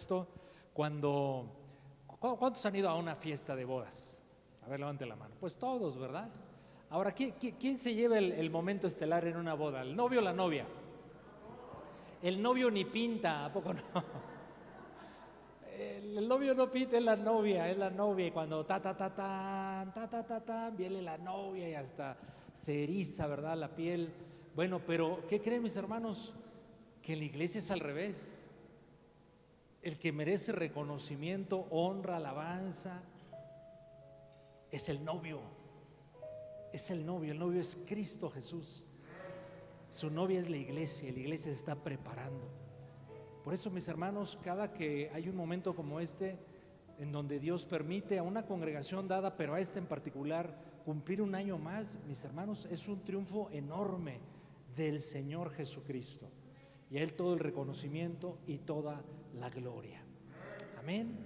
esto ¿cuántos han ido a una fiesta de bodas? A ver, levante la mano. Pues todos, ¿verdad? Ahora, ¿quién se lleva el momento estelar en una boda? ¿El novio o la novia? El novio ni pinta, ¿a poco no? El novio no pinta, es la novia, y cuando viene la novia y hasta se eriza, ¿verdad? La piel. Bueno, pero ¿qué creen mis hermanos? Que en la iglesia es al revés. El que merece reconocimiento, honra, alabanza, es el novio. Es el novio es Cristo Jesús. Su novia es la iglesia, y la iglesia se está preparando. Por eso, mis hermanos, cada que hay un momento como este, en donde Dios permite a una congregación dada, pero a esta en particular, cumplir un año más, mis hermanos, es un triunfo enorme del Señor Jesucristo. Y a Él todo el reconocimiento y toda la gloria. Amén.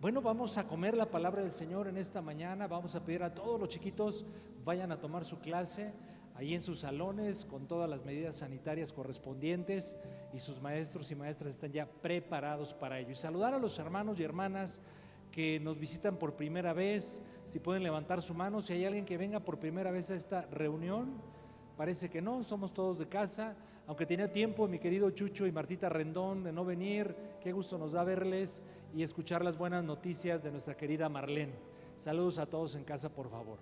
Bueno, vamos a comer la palabra del Señor en esta mañana. Vamos a pedir a todos los chiquitos vayan a tomar su clase ahí en sus salones con todas las medidas sanitarias correspondientes, y sus maestros y maestras están ya preparados para ello. Y saludar a los hermanos y hermanas que nos visitan por primera vez. Si pueden levantar su mano, si hay alguien que venga por primera vez a esta reunión. Parece que no, somos todos de casa, aunque tenía tiempo mi querido Chucho y Martita Rendón de no venir. Qué gusto nos da verles y escuchar las buenas noticias de nuestra querida Marlene. Saludos a todos en casa, por favor.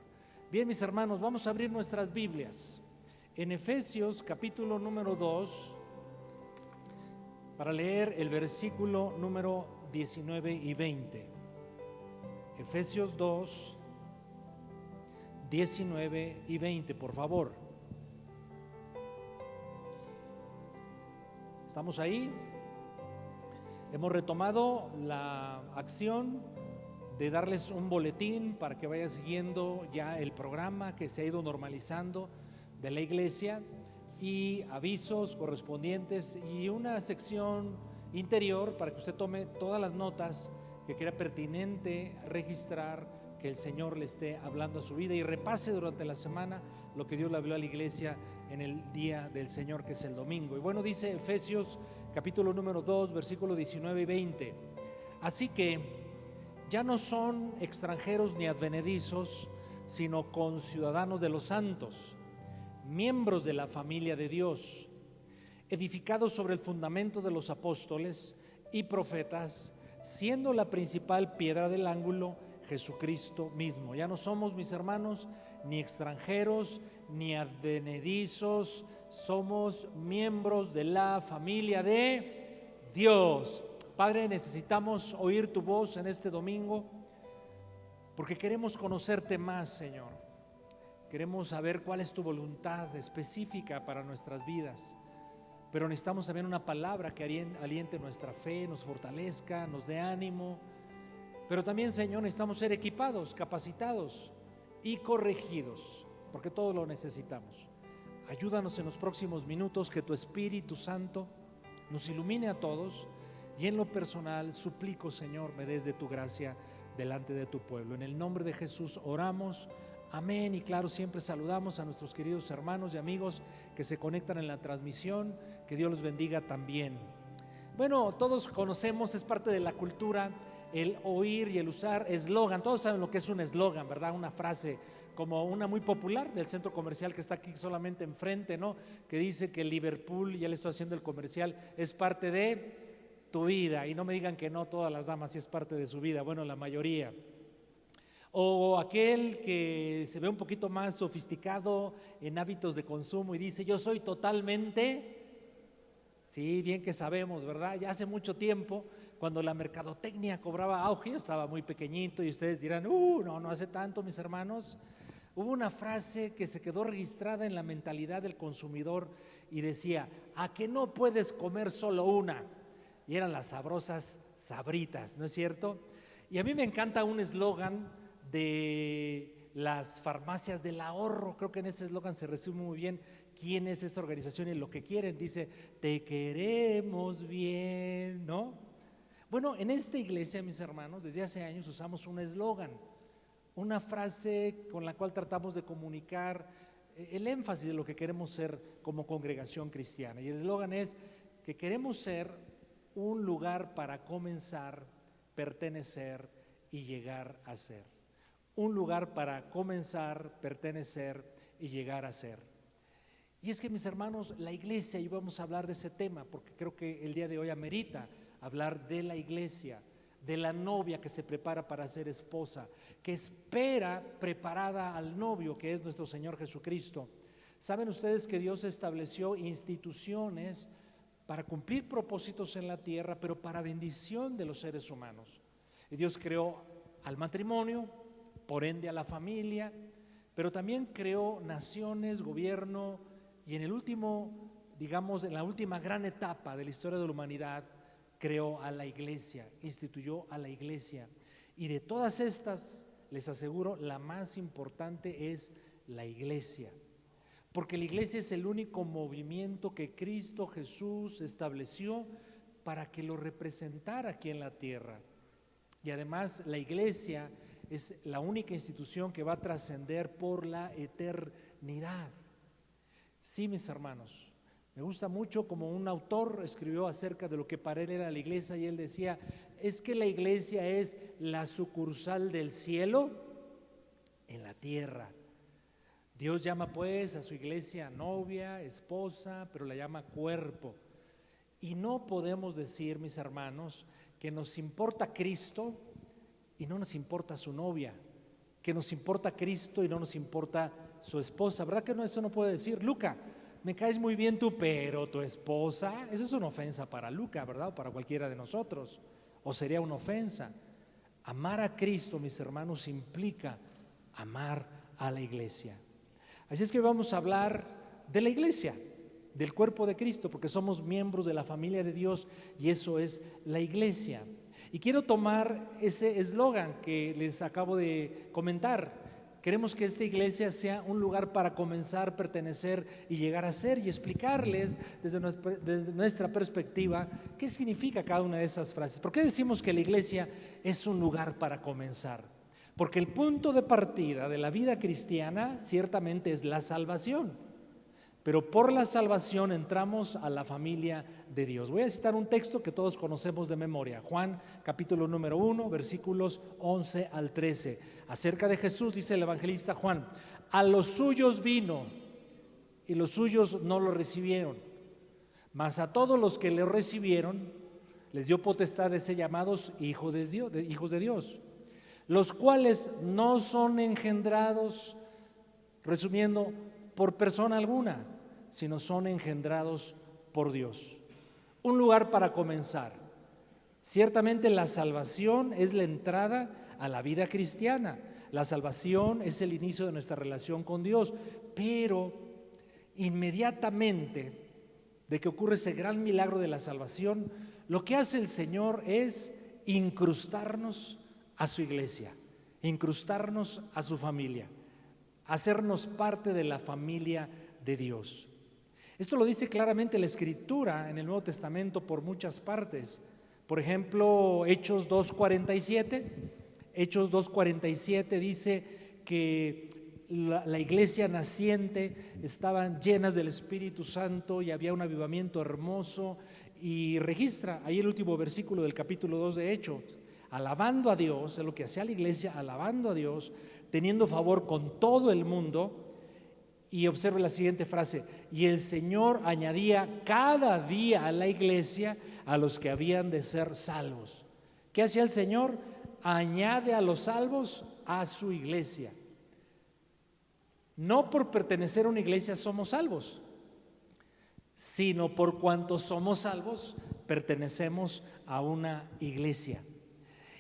Bien, mis hermanos, vamos a abrir nuestras Biblias en Efesios capítulo número 2 para leer el versículo número 19 y 20. Efesios 2, 19 y 20, por favor. ¿Estamos ahí? Hemos retomado la acción de darles un boletín para que vaya siguiendo ya el programa que se ha ido normalizando de la iglesia, y avisos correspondientes y una sección interior para que usted tome todas las notas que crea pertinente registrar, que el Señor le esté hablando a su vida, y repase durante la semana lo que Dios le habló a la iglesia en el día del Señor, que es el domingo. Y bueno, dice Efesios capítulo número 2, versículo 19 y 20. Así que ya no son extranjeros ni advenedizos, sino conciudadanos de los santos, miembros de la familia de Dios, edificados sobre el fundamento de los apóstoles y profetas, siendo la principal piedra del ángulo Jesucristo mismo. Ya no somos, mis hermanos, ni extranjeros ni advenedizos, somos miembros de la familia de Dios. Padre, necesitamos oír tu voz en este domingo, porque queremos conocerte más, Señor. Queremos saber cuál es tu voluntad específica para nuestras vidas, pero necesitamos también una palabra que aliente nuestra fe, nos fortalezca, nos dé ánimo. Pero también, Señor, necesitamos ser equipados, capacitados y corregidos, porque todo lo necesitamos. Ayúdanos en los próximos minutos, que tu Espíritu Santo nos ilumine a todos. Y en lo personal suplico, Señor, me des de tu gracia delante de tu pueblo. En el nombre de Jesús oramos, amén. Y claro, siempre saludamos a nuestros queridos hermanos y amigos que se conectan en la transmisión. Que Dios los bendiga también. Bueno, todos conocemos, es parte de la cultura, el oír y el usar eslogan. Todos saben lo que es un eslogan, ¿verdad? Una frase como una muy popular del centro comercial que está aquí solamente enfrente, ¿no? Que dice que Liverpool, ya le estoy haciendo el comercial, es parte de tu vida. Y no me digan que no, todas las damas sí es parte de su vida, bueno, la mayoría. O aquel que se ve un poquito más sofisticado en hábitos de consumo y dice: yo soy totalmente, sí, bien que sabemos, ¿verdad? Ya hace mucho tiempo, cuando la mercadotecnia cobraba auge, yo estaba muy pequeñito y ustedes dirán: no hace tanto, mis hermanos. Hubo una frase que se quedó registrada en la mentalidad del consumidor y decía: ¿a que no puedes comer solo una? Y eran las sabrosas Sabritas, ¿no es cierto? Y a mí me encanta un eslogan de las farmacias del ahorro. Creo que en ese eslogan se resume muy bien quién es esa organización y lo que quieren. Dice: te queremos bien, ¿no? Bueno, en esta iglesia, mis hermanos, desde hace años usamos un eslogan, una frase con la cual tratamos de comunicar el énfasis de lo que queremos ser como congregación cristiana. Y el eslogan es que queremos ser un lugar para comenzar, pertenecer y llegar a ser. Un lugar para comenzar, pertenecer y llegar a ser. Y es que, mis hermanos, la iglesia, y vamos a hablar de ese tema, porque creo que el día de hoy amerita hablar de la iglesia, de la novia que se prepara para ser esposa, que espera preparada al novio, que es nuestro Señor Jesucristo. Saben ustedes que Dios estableció instituciones para cumplir propósitos en la tierra, pero para bendición de los seres humanos. Y Dios creó al matrimonio, por ende a la familia, pero también creó naciones, gobierno, y en el último, digamos, en la última gran etapa de la historia de la humanidad, creó a la iglesia, instituyó a la iglesia. Y de todas estas, les aseguro, la más importante es la iglesia. Porque la iglesia es el único movimiento que Cristo Jesús estableció para que lo representara aquí en la tierra. Y además la iglesia es la única institución que va a trascender por la eternidad. Sí, mis hermanos, me gusta mucho como un autor escribió acerca de lo que para él era la iglesia, y él decía, es que la iglesia es la sucursal del cielo en la tierra. Dios llama pues a su iglesia novia, esposa, pero la llama cuerpo. Y no podemos decir, mis hermanos, que nos importa Cristo y no nos importa su novia, que nos importa Cristo y no nos importa su esposa. ¿Verdad que no? Eso no puede decir, Luca, me caes muy bien tú, pero tu esposa, eso es una ofensa para Luca, ¿verdad? O para cualquiera de nosotros, o sería una ofensa. Amar a Cristo, mis hermanos, implica amar a la iglesia. Así es que vamos a hablar de la iglesia, del cuerpo de Cristo, porque somos miembros de la familia de Dios y eso es la iglesia. Y quiero tomar ese eslogan que les acabo de comentar. Queremos que esta iglesia sea un lugar para comenzar, pertenecer y llegar a ser, y explicarles desde nuestra perspectiva qué significa cada una de esas frases. ¿Por qué decimos que la iglesia es un lugar para comenzar? Porque el punto de partida de la vida cristiana ciertamente es la salvación. Pero por la salvación entramos a la familia de Dios. Voy a citar un texto que todos conocemos de memoria. Juan capítulo número 1, versículos 11 al 13. Acerca de Jesús dice el evangelista Juan, a los suyos vino y los suyos no lo recibieron. Mas a todos los que le recibieron les dio potestad de ser llamados hijos de Dios, los cuales no son engendrados, resumiendo, por persona alguna, sino son engendrados por Dios. Un lugar para comenzar. Ciertamente la salvación es la entrada a la vida cristiana. La salvación es el inicio de nuestra relación con Dios, pero inmediatamente de que ocurre ese gran milagro de la salvación, lo que hace el Señor es incrustarnos a su iglesia, incrustarnos a su familia, hacernos parte de la familia de Dios. Esto lo dice claramente la Escritura en el Nuevo Testamento por muchas partes. Por ejemplo, Hechos 2:47. Hechos 2:47 dice que la iglesia naciente estaban llenas del Espíritu Santo y había un avivamiento hermoso, y registra ahí el último versículo del capítulo 2 de Hechos, alabando a Dios, es lo que hacía la iglesia, alabando a Dios, teniendo favor con todo el mundo. Y observe la siguiente frase, y el Señor añadía cada día a la iglesia a los que habían de ser salvos. ¿Qué hacía el Señor? Añade a los salvos a su iglesia. No por pertenecer a una iglesia somos salvos, sino por cuanto somos salvos, pertenecemos a una iglesia.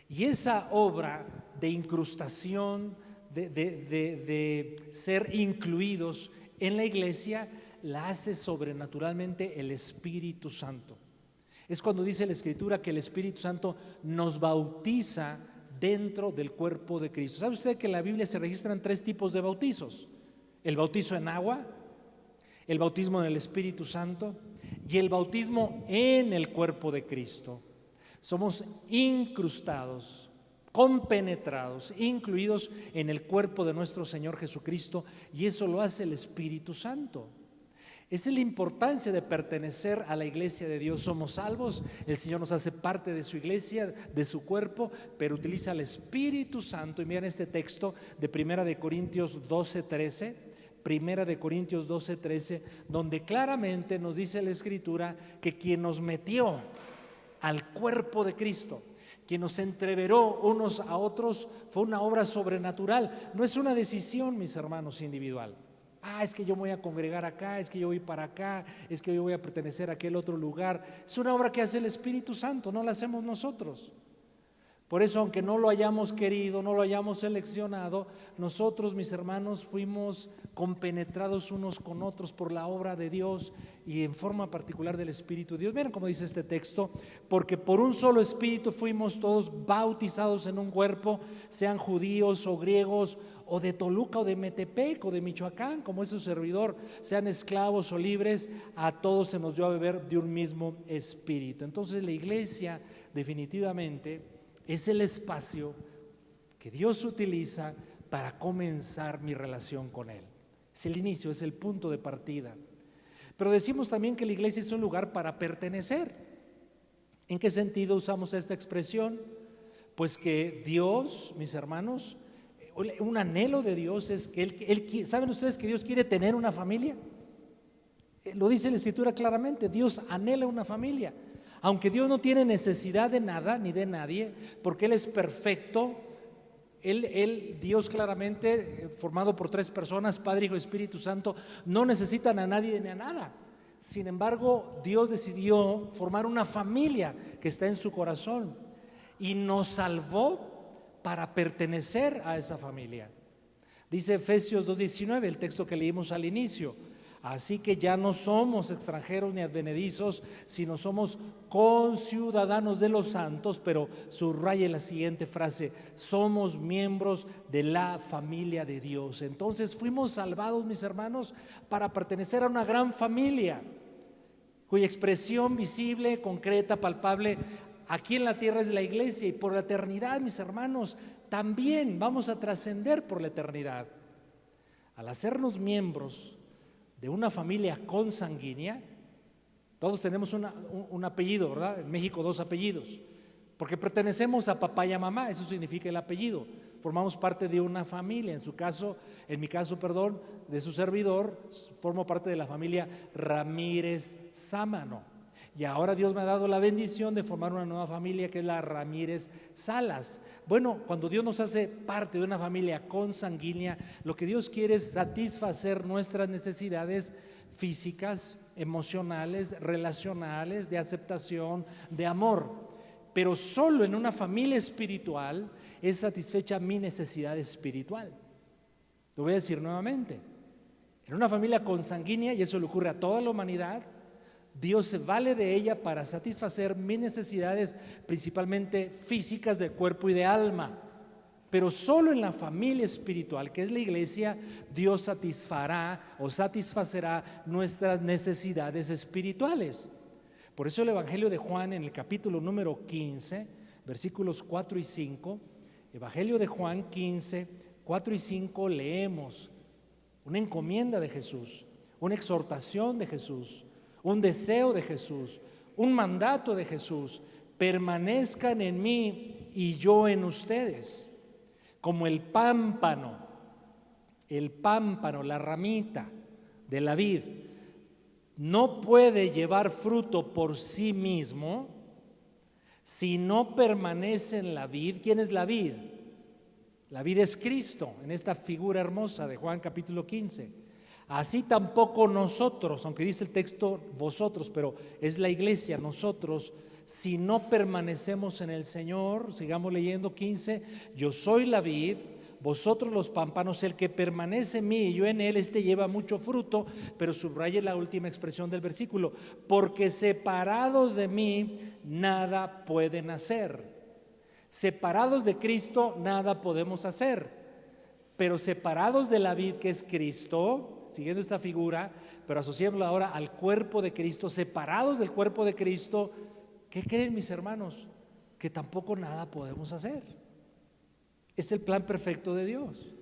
Y esa obra de incrustación, de ser incluidos en la iglesia, la hace sobrenaturalmente el Espíritu Santo. Es cuando dice la Escritura que el Espíritu Santo nos bautiza dentro del cuerpo de Cristo. ¿Sabe usted que en la Biblia se registran 3 tipos de bautizos? El bautizo en agua, el bautismo en el Espíritu Santo y el bautismo en el cuerpo de Cristo. Somos incrustados, compenetrados, incluidos en el cuerpo de nuestro Señor Jesucristo, y eso lo hace el Espíritu Santo. Esa es la importancia de pertenecer a la iglesia de Dios. Somos salvos, el Señor nos hace parte de su iglesia, de su cuerpo, pero utiliza al Espíritu Santo. Y miren este texto de Primera de Corintios 12:13, Primera de Corintios 12:13, donde claramente nos dice la Escritura que quien nos metió al cuerpo de Cristo, quien nos entreveró unos a otros, fue una obra sobrenatural. No es una decisión, mis hermanos, individual. Es que yo me voy a congregar acá, es que yo voy para acá, es que yo voy a pertenecer a aquel otro lugar. Es una obra que hace el Espíritu Santo, no la hacemos nosotros. Por eso, aunque no lo hayamos querido, no lo hayamos seleccionado, nosotros, mis hermanos, fuimos compenetrados unos con otros por la obra de Dios y en forma particular del Espíritu de Dios. Miren cómo dice este texto: porque por un solo Espíritu fuimos todos bautizados en un cuerpo, sean judíos o griegos, o de Toluca o de Metepec o de Michoacán, como es su servidor, sean esclavos o libres, a todos se nos dio a beber de un mismo Espíritu. Entonces la iglesia definitivamente es el espacio que Dios utiliza para comenzar mi relación con Él. Es el inicio, es el punto de partida. Pero decimos también que la iglesia es un lugar para pertenecer. ¿En qué sentido usamos esta expresión? Pues que Dios, mis hermanos, un anhelo de Dios es que Él ¿saben ustedes que Dios quiere tener una familia? Lo dice la Escritura claramente, Dios anhela una familia. Aunque Dios no tiene necesidad de nada ni de nadie, porque Él es perfecto, Dios claramente, formado por tres personas, Padre, Hijo y Espíritu Santo, no necesitan a nadie ni a nada. Sin embargo, Dios decidió formar una familia que está en su corazón y nos salvó para pertenecer a esa familia. Dice Efesios 2:19, el texto que leímos al inicio: así que ya no somos extranjeros ni advenedizos, sino somos conciudadanos de los santos. Pero subraye la siguiente frase: somos miembros de la familia de Dios. Entonces fuimos salvados, mis hermanos, para pertenecer a una gran familia, cuya expresión visible, concreta, palpable aquí en la tierra es la iglesia, y por la eternidad, mis hermanos, también vamos a trascender por la eternidad. Al hacernos miembros de una familia consanguínea, todos tenemos un apellido, ¿verdad? En México 2 apellidos, porque pertenecemos a papá y a mamá, eso significa el apellido. Formamos parte de una familia. En mi caso, de su servidor, formo parte de la familia Ramírez Sámano. Y ahora Dios me ha dado la bendición de formar una nueva familia que es la Ramírez Salas. Bueno, cuando Dios nos hace parte de una familia consanguínea, lo que Dios quiere es satisfacer nuestras necesidades físicas, emocionales, relacionales, de aceptación, de amor. Pero solo en una familia espiritual es satisfecha mi necesidad espiritual. Lo voy a decir nuevamente: en una familia consanguínea, y eso le ocurre a toda la humanidad, Dios se vale de ella para satisfacer mis necesidades, principalmente físicas, de cuerpo y de alma. Pero solo en la familia espiritual, que es la iglesia, Dios satisfará o satisfacerá nuestras necesidades espirituales. Por eso el Evangelio de Juan, en el capítulo número 15, versículos 4 y 5, Evangelio de Juan 15, 4 y 5, leemos una encomienda de Jesús, una exhortación de Jesús, un deseo de Jesús, un mandato de Jesús: permanezcan en mí y yo en ustedes. Como el pámpano, la ramita de la vid, no puede llevar fruto por sí mismo si no permanece en la vid. ¿Quién es la vid? La vid es Cristo, en esta figura hermosa de Juan capítulo 15. Así tampoco nosotros, aunque dice el texto vosotros, pero es la iglesia, nosotros, si no permanecemos en el Señor. Sigamos leyendo 15: yo soy la vid, vosotros los pámpanos, el que permanece en mí y yo en él, este lleva mucho fruto. Pero subraye la última expresión del versículo: porque separados de mí nada pueden hacer. Separados de Cristo nada podemos hacer, pero separados de la vid, que es Cristo, siguiendo esta figura, pero asociémosla ahora al cuerpo de Cristo, separados del cuerpo de Cristo, ¿qué creen, mis hermanos? Que tampoco nada podemos hacer. Es el plan perfecto de Dios.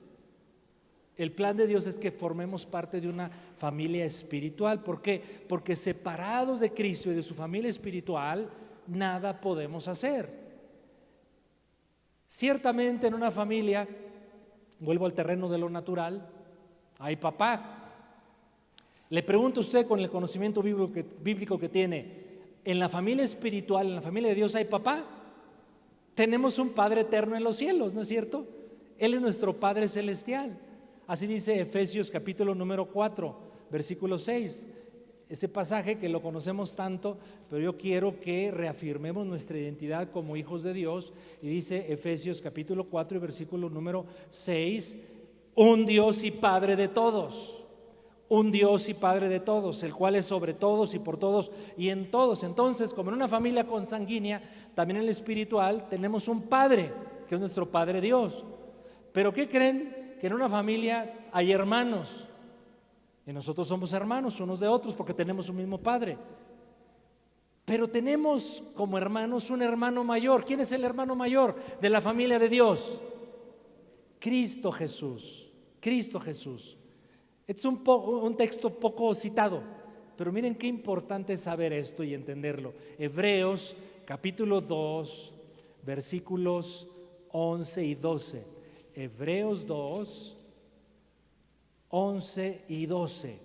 El plan de Dios es que formemos parte de una familia espiritual. ¿Por qué? Porque separados de Cristo y de su familia espiritual, nada podemos hacer. Ciertamente en una familia, vuelvo al terreno de lo natural, hay papá. Le pregunto a usted con el conocimiento bíblico que tiene, ¿en la familia espiritual, en la familia de Dios hay papá? Tenemos un Padre eterno en los cielos, ¿no es cierto? Él es nuestro Padre celestial. Así dice Efesios capítulo número 4, versículo 6. Ese pasaje que lo conocemos tanto, pero yo quiero que reafirmemos nuestra identidad como hijos de Dios. Y dice Efesios capítulo 4 y versículo número 6, un Dios y Padre de todos. Un Dios y Padre de todos, el cual es sobre todos y por todos y en todos. Entonces, como en una familia consanguínea, también en el espiritual tenemos un Padre, que es nuestro Padre Dios. Pero ¿qué creen? Que en una familia hay hermanos, y nosotros somos hermanos unos de otros porque tenemos un mismo Padre. Pero tenemos como hermanos un hermano mayor. ¿Quién es el hermano mayor de la familia de Dios? Cristo Jesús. Cristo Jesús. Es un texto poco citado, pero miren qué importante es saber esto y entenderlo. Hebreos capítulo 2, versículos 11 y 12. Hebreos 2, 11 y 12.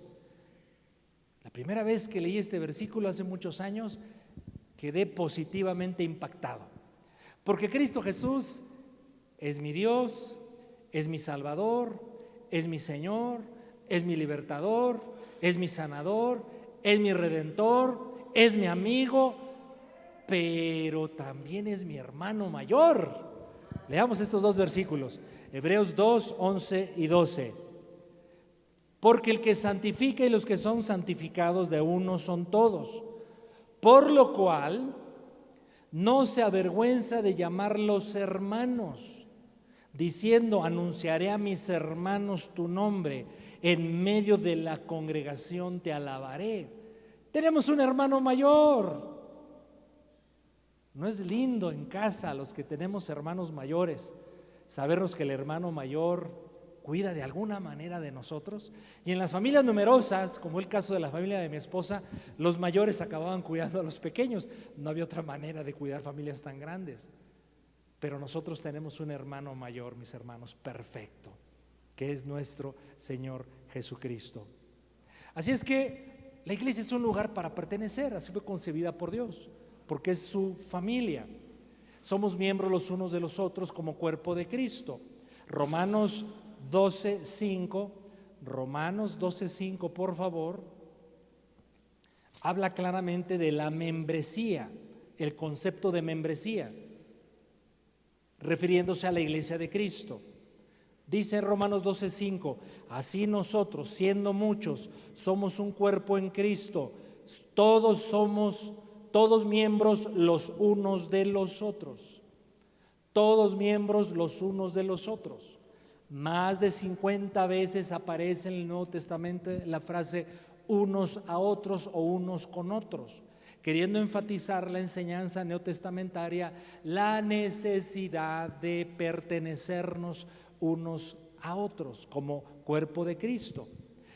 La primera vez que leí este versículo hace muchos años, quedé positivamente impactado. Porque Cristo Jesús es mi Dios, es mi Salvador, es mi Señor, es mi libertador, es mi sanador, es mi redentor, es mi amigo, pero también es mi hermano mayor. Leamos estos dos versículos, Hebreos 2, 11 y 12. Porque el que santifica y los que son santificados de uno son todos, por lo cual no se avergüenza de llamarlos hermanos, diciendo, anunciaré a mis hermanos tu nombre, en medio de la congregación te alabaré. Tenemos un hermano mayor. ¿No es lindo en casa, los que tenemos hermanos mayores, sabernos que el hermano mayor cuida de alguna manera de nosotros? Y en las familias numerosas, como el caso de la familia de mi esposa, los mayores acababan cuidando a los pequeños. No había otra manera de cuidar familias tan grandes. Pero nosotros tenemos un hermano mayor, mis hermanos, perfecto, que es nuestro Señor Jesucristo. Así es que la iglesia es un lugar para pertenecer, así fue concebida por Dios, porque es su familia. Somos miembros los unos de los otros como cuerpo de Cristo. Romanos 12:5, por favor, habla claramente de la membresía, el concepto de membresía, refiriéndose a la iglesia de Cristo. Dice Romanos 12:5, así nosotros, siendo muchos, somos un cuerpo en Cristo, todos miembros los unos de los otros, todos miembros los unos de los otros. Más de 50 veces aparece en el Nuevo Testamento la frase unos a otros o unos con otros, queriendo enfatizar la enseñanza neotestamentaria, la necesidad de pertenecernos unos a otros como cuerpo de Cristo.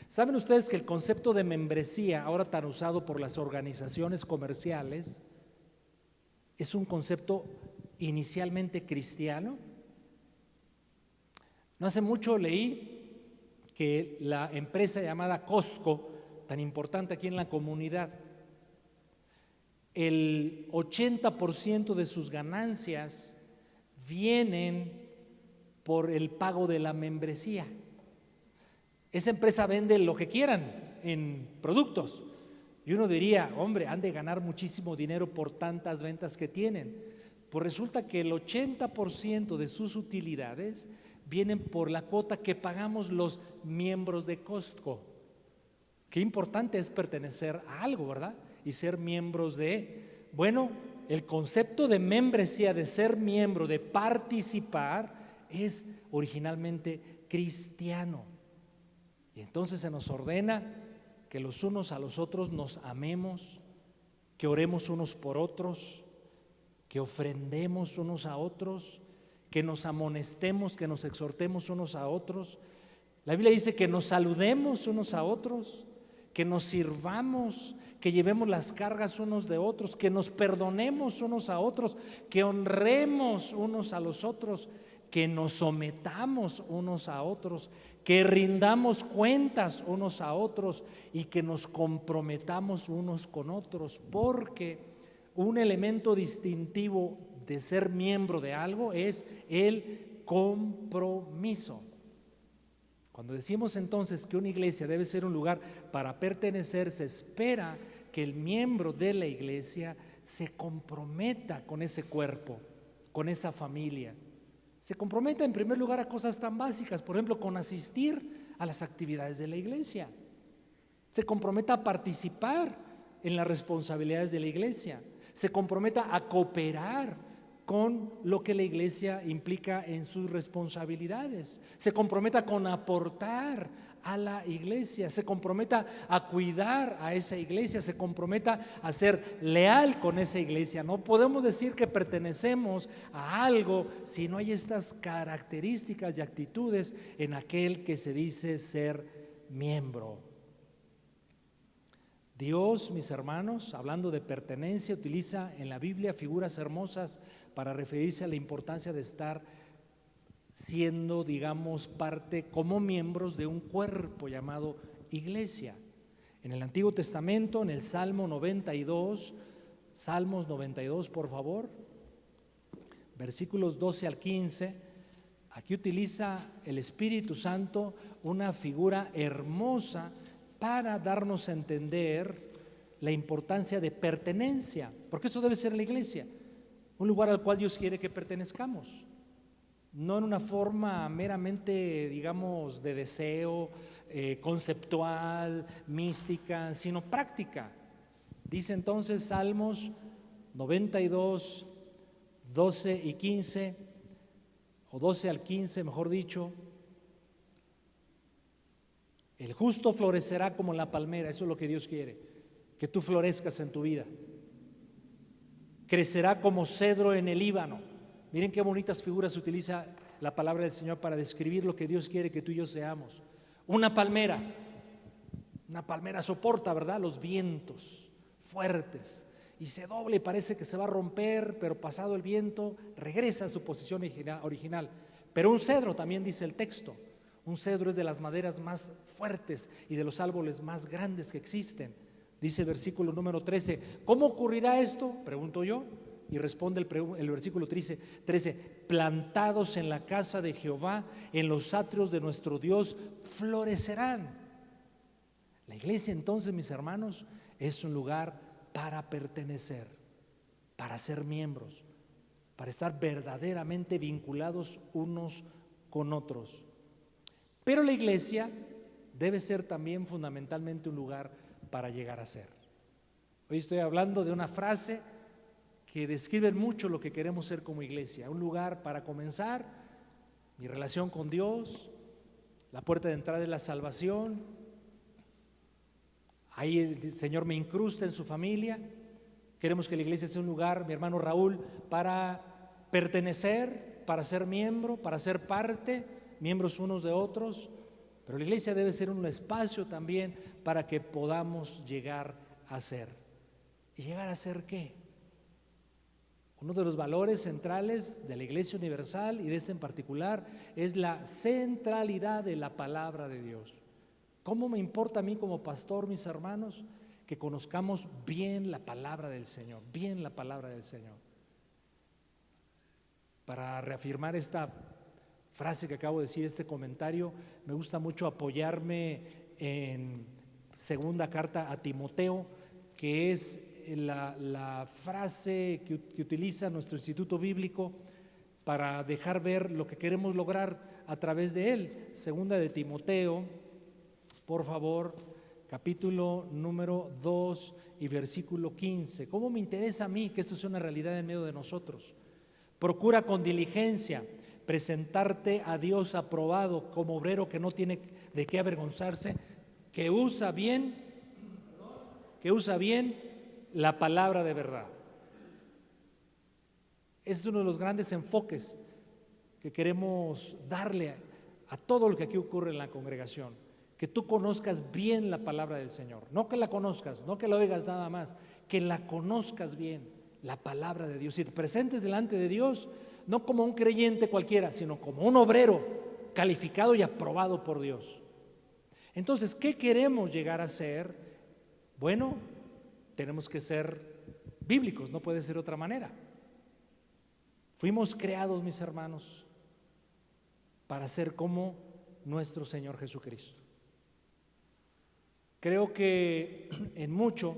¿Saben ustedes que el concepto de membresía, ahora tan usado por las organizaciones comerciales, es un concepto inicialmente cristiano? No hace mucho leí que la empresa llamada Costco, tan importante aquí en la comunidad, el 80% de sus ganancias vienen por el pago de la membresía. Esa empresa vende lo que quieran en productos y uno diría, hombre, han de ganar muchísimo dinero por tantas ventas que tienen. Pues resulta que el 80% de sus utilidades vienen por la cuota que pagamos los miembros de Costco. Qué importante es pertenecer a algo, ¿verdad? Y ser miembros de, bueno, el concepto de membresía, de ser miembro, de participar, es originalmente cristiano. Y entonces se nos ordena que los unos a los otros nos amemos, que oremos unos por otros, que ofrendemos unos a otros, que nos amonestemos, que nos exhortemos unos a otros. La Biblia dice que nos saludemos unos a otros, que nos sirvamos, que llevemos las cargas unos de otros, que nos perdonemos unos a otros, que honremos unos a los otros, que nos sometamos unos a otros, que rindamos cuentas unos a otros y que nos comprometamos unos con otros, porque un elemento distintivo de ser miembro de algo es el compromiso. Cuando decimos entonces que una iglesia debe ser un lugar para pertenecer, se espera que el miembro de la iglesia se comprometa con ese cuerpo, con esa familia. Se comprometa en primer lugar a cosas tan básicas, por ejemplo, con asistir a las actividades de la iglesia. Se comprometa a participar en las responsabilidades de la iglesia. Se comprometa a cooperar con lo que la iglesia implica en sus responsabilidades. Se comprometa con aportar a la iglesia, se comprometa a cuidar a esa iglesia, se comprometa a ser leal con esa iglesia. No podemos decir que pertenecemos a algo si no hay estas características y actitudes en aquel que se dice ser miembro. Dios, mis hermanos, hablando de pertenencia, utiliza en la Biblia figuras hermosas para referirse a la importancia de estar siendo, digamos, parte como miembros de un cuerpo llamado iglesia. En el Antiguo Testamento, en el Salmos 92, por favor, versículos 12 al 15, aquí utiliza el Espíritu Santo una figura hermosa para darnos a entender la importancia de pertenencia, porque eso debe ser la iglesia, un lugar al cual Dios quiere que pertenezcamos, no en una forma meramente, digamos, de deseo, conceptual, mística, sino práctica. Dice entonces Salmos 92, 12 y 15, o 12 al 15, mejor dicho: el justo florecerá como la palmera. Eso es lo que Dios quiere, que tú florezcas en tu vida. Crecerá como cedro en el Líbano. Miren qué bonitas figuras utiliza la palabra del Señor para describir lo que Dios quiere que tú y yo seamos. Una palmera soporta, ¿verdad?, los vientos fuertes y se dobla y parece que se va a romper, pero pasado el viento regresa a su posición original. Pero un cedro, también dice el texto, un cedro es de las maderas más fuertes y de los árboles más grandes que existen. Dice el versículo número 13, ¿cómo ocurrirá esto?, pregunto yo, y responde el versículo 13, plantados en la casa de Jehová, en los atrios de nuestro Dios, florecerán. La iglesia entonces, mis hermanos, es un lugar para pertenecer, para ser miembros, para estar verdaderamente vinculados unos con otros. Pero la iglesia debe ser también fundamentalmente un lugar para llegar a ser. Hoy estoy hablando de una frase que describe mucho lo que queremos ser como iglesia: un lugar para comenzar, mi relación con Dios, la puerta de entrada de la salvación. Ahí el Señor me incrusta en su familia. Queremos que la iglesia sea un lugar, mi hermano Raúl, para pertenecer, para ser miembro, para ser parte, miembros unos de otros. Pero la iglesia debe ser un espacio también para que podamos llegar a ser. ¿Y llegar a ser qué? Uno de los valores centrales de la Iglesia Universal y de este en particular es la centralidad de la palabra de Dios. ¿Cómo me importa a mí como pastor, mis hermanos, que conozcamos bien la palabra del Señor, bien la palabra del Señor? Para reafirmar esta frase que acabo de decir, este comentario, me gusta mucho apoyarme en segunda carta a Timoteo, que es la frase que utiliza nuestro instituto bíblico para dejar ver lo que queremos lograr a través de él. Segunda de Timoteo, por favor, capítulo número 2 y versículo 15. ¿Cómo me interesa a mí que esto sea una realidad en medio de nosotros? Procura con diligencia presentarte a Dios aprobado como obrero que no tiene de qué avergonzarse, que usa bien la palabra de verdad. Ese es uno de los grandes enfoques que queremos darle a todo lo que aquí ocurre en la congregación, que tú conozcas bien la palabra del Señor, no que la conozcas, no que la oigas nada más, que la conozcas bien, la palabra de Dios, y te presentes delante de Dios, no como un creyente cualquiera, sino como un obrero calificado y aprobado por Dios. Entonces, ¿qué queremos llegar a ser? Bueno, tenemos que ser bíblicos, no puede ser de otra manera. Fuimos creados, mis hermanos, para ser como nuestro Señor Jesucristo. Creo que en mucho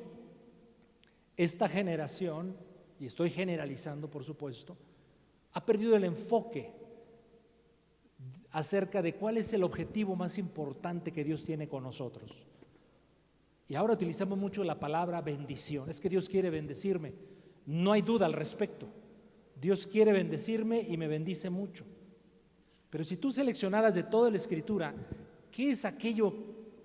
esta generación, y estoy generalizando por supuesto, ha perdido el enfoque acerca de cuál es el objetivo más importante que Dios tiene con nosotros. Y ahora utilizamos mucho la palabra bendición. Es que Dios quiere bendecirme. No hay duda al respecto. Dios quiere bendecirme y me bendice mucho. Pero si tú seleccionaras de toda la Escritura, ¿qué es aquello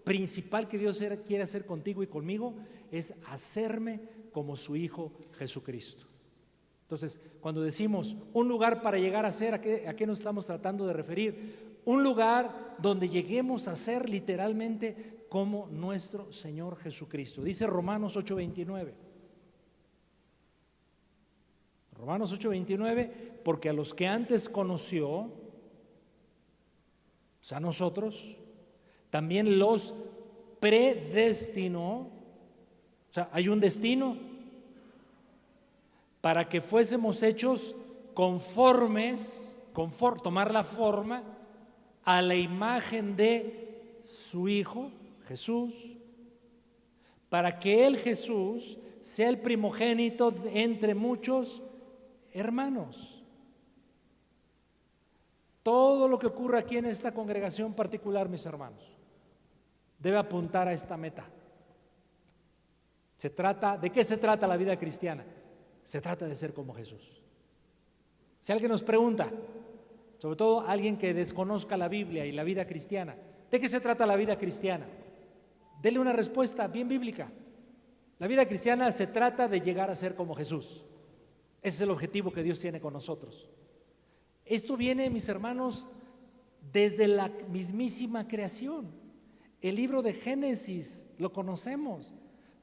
principal que Dios quiere hacer contigo y conmigo? Es hacerme como su Hijo Jesucristo. Entonces, cuando decimos un lugar para llegar a ser, ¿a qué nos estamos tratando de referir? Un lugar donde lleguemos a ser literalmente como nuestro Señor Jesucristo. Dice Romanos 8:29. Romanos 8:29, porque a los que antes conoció, o sea, nosotros, también los predestinó, o sea, hay un destino, para que fuésemos hechos conformes, tomar la forma a la imagen de su Hijo, Jesús, para que Él, Jesús, sea el primogénito entre muchos hermanos. Todo lo que ocurre aquí en esta congregación particular, mis hermanos, debe apuntar a esta meta. ¿De qué se trata la vida cristiana? Se trata de ser como Jesús. Si alguien nos pregunta, sobre todo alguien que desconozca la Biblia y la vida cristiana, ¿de qué se trata la vida cristiana? Dele una respuesta bien bíblica. La vida cristiana se trata de llegar a ser como Jesús. Ese es el objetivo que Dios tiene con nosotros. Esto viene, mis hermanos, desde la mismísima creación. El libro de Génesis lo conocemos.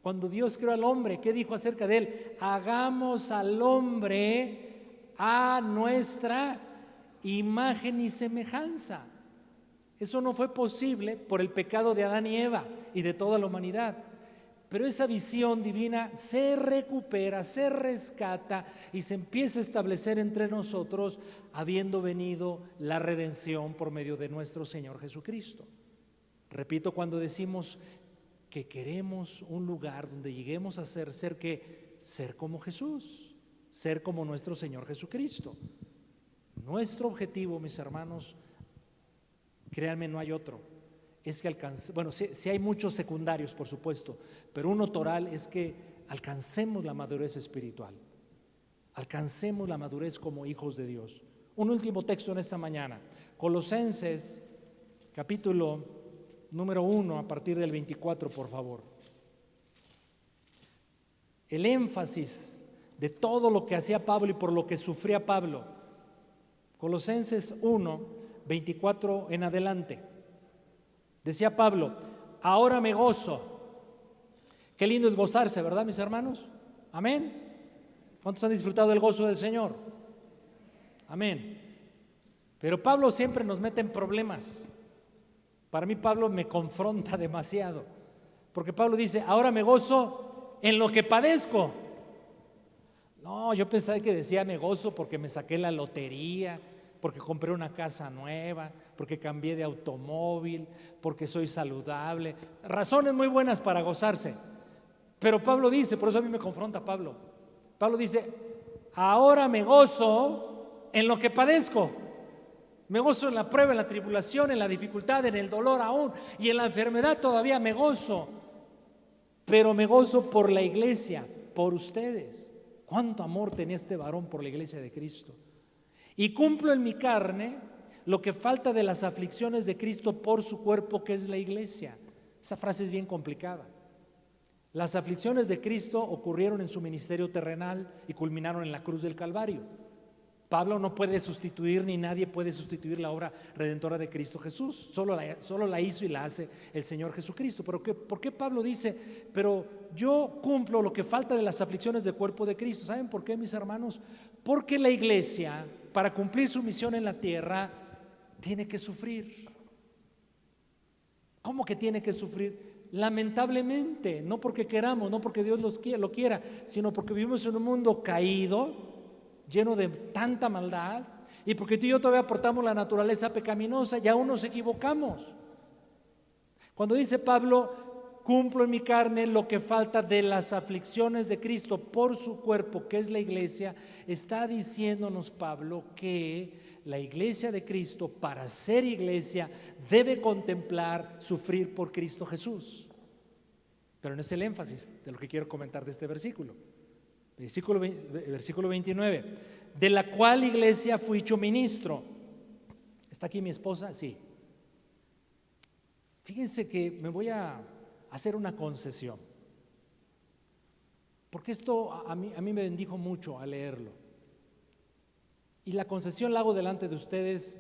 Cuando Dios creó al hombre, ¿qué dijo acerca de él? Hagamos al hombre a nuestra imagen y semejanza. Eso no fue posible por el pecado de Adán y Eva y de toda la humanidad. Pero esa visión divina se recupera, se rescata y se empieza a establecer entre nosotros, habiendo venido la redención por medio de nuestro Señor Jesucristo. Repito, cuando decimos que queremos un lugar donde lleguemos a ser como Jesús, ser como nuestro Señor Jesucristo. Nuestro objetivo, mis hermanos, créanme, no hay otro, es que sí hay muchos secundarios, por supuesto, pero uno toral es que alcancemos la madurez espiritual, alcancemos la madurez como hijos de Dios. Un último texto en esta mañana, Colosenses, capítulo número 1, a partir del 24, por favor. El énfasis de todo lo que hacía Pablo y por lo que sufría Pablo. Colosenses 1, 24 en adelante. Decía Pablo, ahora me gozo. Qué lindo es gozarse, ¿verdad, mis hermanos? Amén. ¿Cuántos han disfrutado del gozo del Señor? Amén. Pero Pablo siempre nos mete en problemas. Para mí Pablo me confronta demasiado, porque Pablo dice, ahora me gozo en lo que padezco. No, yo pensaba que decía me gozo porque me saqué la lotería, porque compré una casa nueva, porque cambié de automóvil, porque soy saludable. Razones muy buenas para gozarse. Pero Pablo dice, por eso a mí me confronta Pablo. Pablo dice, ahora me gozo en lo que padezco. Me gozo en la prueba, en la tribulación, en la dificultad, en el dolor aún, y en la enfermedad todavía me gozo. Pero me gozo por la iglesia, por ustedes. Cuánto amor tenía este varón por la iglesia de Cristo. Y cumplo en mi carne lo que falta de las aflicciones de Cristo por su cuerpo, que es la iglesia. Esa frase es bien complicada. Las aflicciones de Cristo ocurrieron en su ministerio terrenal y culminaron en la cruz del Calvario. Pablo no puede sustituir, ni nadie puede sustituir la obra redentora de Cristo Jesús. Solo la hizo y la hace el Señor Jesucristo. Pero ¿por qué Pablo dice, pero yo cumplo lo que falta de las aflicciones del cuerpo de Cristo? ¿Saben por qué, mis hermanos? Porque la iglesia, para cumplir su misión en la tierra, tiene que sufrir. ¿Cómo que tiene que sufrir? Lamentablemente, no porque queramos, no porque Dios lo quiera, sino porque vivimos en un mundo caído, lleno de tanta maldad, y porque tú y yo todavía aportamos la naturaleza pecaminosa y aún nos equivocamos. Cuando dice Pablo, cumplo en mi carne lo que falta de las aflicciones de Cristo por su cuerpo, que es la iglesia, está diciéndonos Pablo que la iglesia de Cristo, para ser iglesia, debe contemplar sufrir por Cristo Jesús. Pero no es el énfasis de lo que quiero comentar de este versículo. Versículo 29, de la cual iglesia fui hecho ministro. ¿Está aquí mi esposa? Sí. Fíjense que me voy a hacer una concesión, porque esto a mí me bendijo mucho al leerlo. Y la concesión la hago delante de ustedes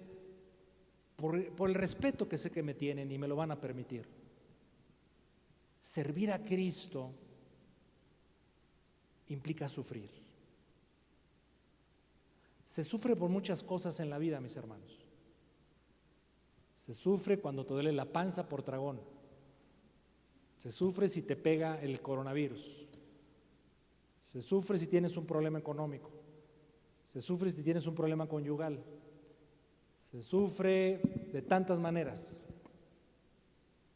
por el respeto que sé que me tienen y me lo van a permitir. Servir a Cristo implica sufrir. Se sufre por muchas cosas en la vida, mis hermanos. Se sufre cuando te duele la panza por tragón. Se sufre si te pega el coronavirus. Se sufre si tienes un problema económico. Se sufre si tienes un problema conyugal. Se sufre de tantas maneras.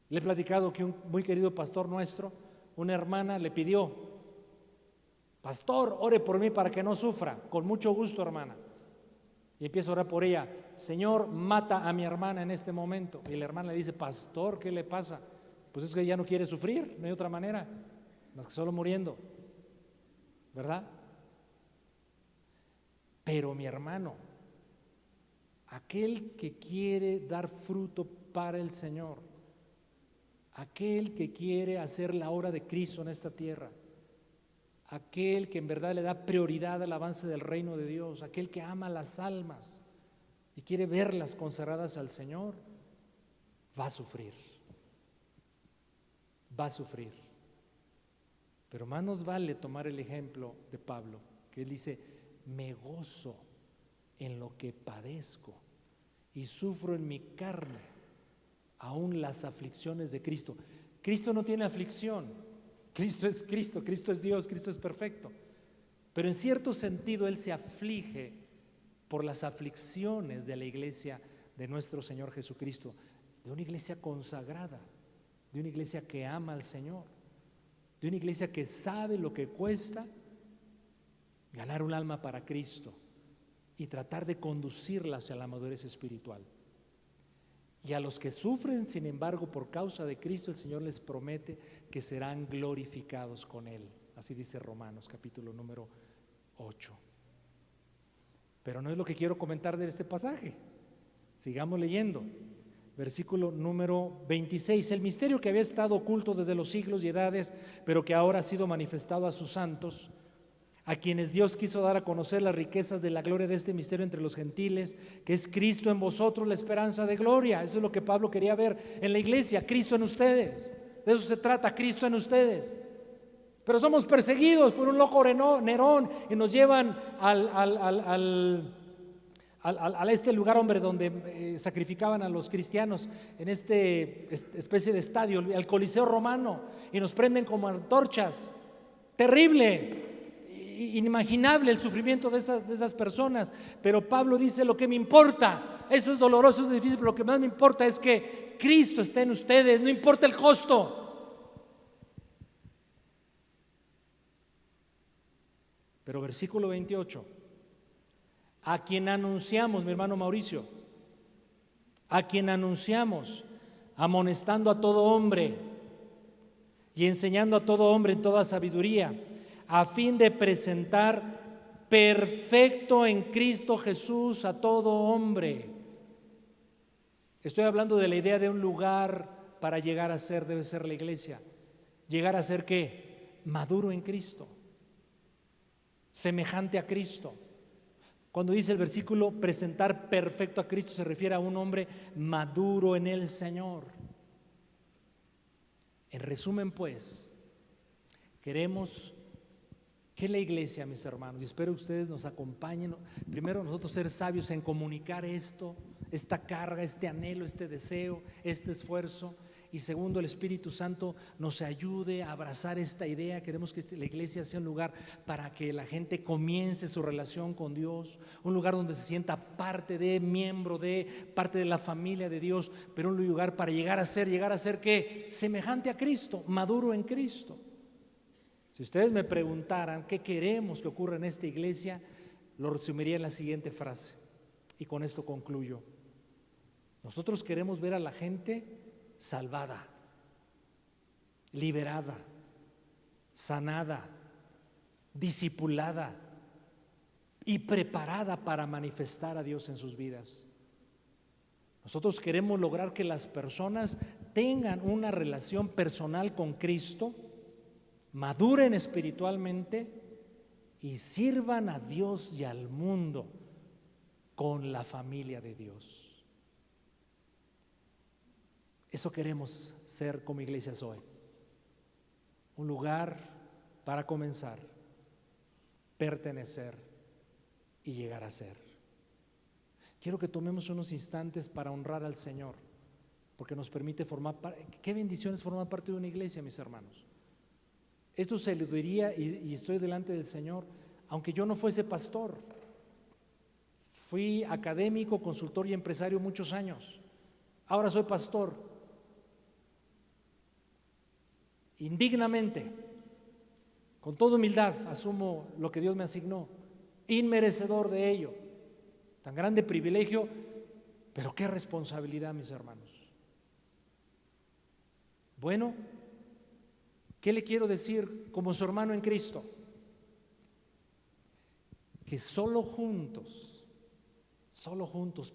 Le he platicado que un muy querido pastor nuestro, una hermana le pidió: pastor, ore por mí para que no sufra. Con mucho gusto, hermana. Y empieza a orar por ella: Señor, mata a mi hermana en este momento. Y la hermana le dice: pastor, ¿qué le pasa? Pues es que ella no quiere sufrir, no hay otra manera, más que solo muriendo, ¿verdad? Pero mi hermano, aquel que quiere dar fruto para el Señor, aquel que quiere hacer la obra de Cristo en esta tierra, aquel que en verdad le da prioridad al avance del reino de Dios, aquel que ama las almas y quiere verlas consagradas al Señor, va a sufrir. Va a sufrir. Pero más nos vale tomar el ejemplo de Pablo, que él dice: me gozo en lo que padezco y sufro en mi carne aún las aflicciones de Cristo. Cristo no tiene aflicción. Cristo es Cristo, Cristo es Dios, Cristo es perfecto. Pero en cierto sentido Él se aflige por las aflicciones de la iglesia de nuestro Señor Jesucristo, de una iglesia consagrada, de una iglesia que ama al Señor, de una iglesia que sabe lo que cuesta ganar un alma para Cristo y tratar de conducirla hacia la madurez espiritual. Y a los que sufren, sin embargo, por causa de Cristo, el Señor les promete que serán glorificados con Él. Así dice Romanos, capítulo número 8. Pero no es lo que quiero comentar de este pasaje. Sigamos leyendo. Versículo número 26. El misterio que había estado oculto desde los siglos y edades, pero que ahora ha sido manifestado a sus santos, a quienes Dios quiso dar a conocer las riquezas de la gloria de este misterio entre los gentiles, que es Cristo en vosotros, la esperanza de gloria. Eso es lo que Pablo quería ver en la iglesia: Cristo en ustedes. De eso se trata, Cristo en ustedes. Pero somos perseguidos por un loco Nerón y nos llevan a este lugar, hombre, donde sacrificaban a los cristianos, en especie de estadio, al Coliseo Romano, y nos prenden como antorchas. Terrible, inimaginable el sufrimiento de esas personas. Pero Pablo dice: lo que me importa, eso es doloroso, es difícil, pero lo que más me importa es que Cristo esté en ustedes, no importa el costo. Pero versículo 28, a quien anunciamos, mi hermano Mauricio, a quien anunciamos, amonestando a todo hombre y enseñando a todo hombre en toda sabiduría, a fin de presentar perfecto en Cristo Jesús a todo hombre. Estoy hablando de la idea de un lugar para llegar a ser, debe ser la iglesia. Llegar a ser ¿qué? Maduro en Cristo, semejante a Cristo, Cuando dice el versículo presentar perfecto a Cristo, se refiere a un hombre maduro en el Señor. En resumen, pues, queremos que la iglesia, mis hermanos, y espero que ustedes nos acompañen, primero nosotros ser sabios en comunicar esto, esta carga, este anhelo, este deseo, este esfuerzo, y segundo, el Espíritu Santo nos ayude a abrazar esta idea. Queremos que la iglesia sea un lugar para que la gente comience su relación con Dios, un lugar donde se sienta parte de, miembro de, parte de la familia de Dios, pero un lugar para llegar a ser ¿qué? Semejante a Cristo, maduro en Cristo. Si ustedes me preguntaran qué queremos que ocurra en esta iglesia, lo resumiría en la siguiente frase, y con esto concluyo. Nosotros queremos ver a la gente salvada, liberada, sanada, discipulada y preparada para manifestar a Dios en sus vidas. Nosotros queremos lograr que las personas tengan una relación personal con Cristo, maduren espiritualmente y sirvan a Dios y al mundo con la familia de Dios. Eso queremos ser como iglesias hoy. Un lugar para comenzar, pertenecer y llegar a ser. Quiero que tomemos unos instantes para honrar al Señor, porque nos permite formar parte. Qué bendiciones formar parte de una iglesia, mis hermanos. Esto se lo diría, y estoy delante del Señor, aunque yo no fuese pastor. Fui académico, consultor y empresario muchos años. Ahora soy pastor. Indignamente, con toda humildad, asumo lo que Dios me asignó, inmerecedor de ello. Tan grande privilegio, pero qué responsabilidad, mis hermanos. Bueno, ¿qué le quiero decir como su hermano en Cristo? Que solo juntos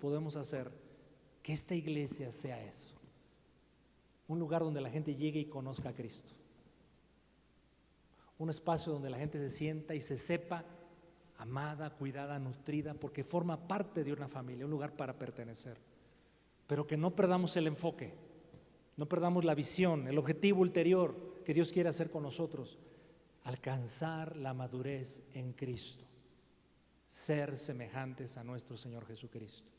podemos hacer que esta iglesia sea eso. Un lugar donde la gente llegue y conozca a Cristo. Un espacio donde la gente se sienta y se sepa amada, cuidada, nutrida, porque forma parte de una familia, un lugar para pertenecer. Pero que no perdamos el enfoque, no perdamos la visión, el objetivo ulterior que Dios quiere hacer con nosotros: alcanzar la madurez en Cristo, ser semejantes a nuestro Señor Jesucristo.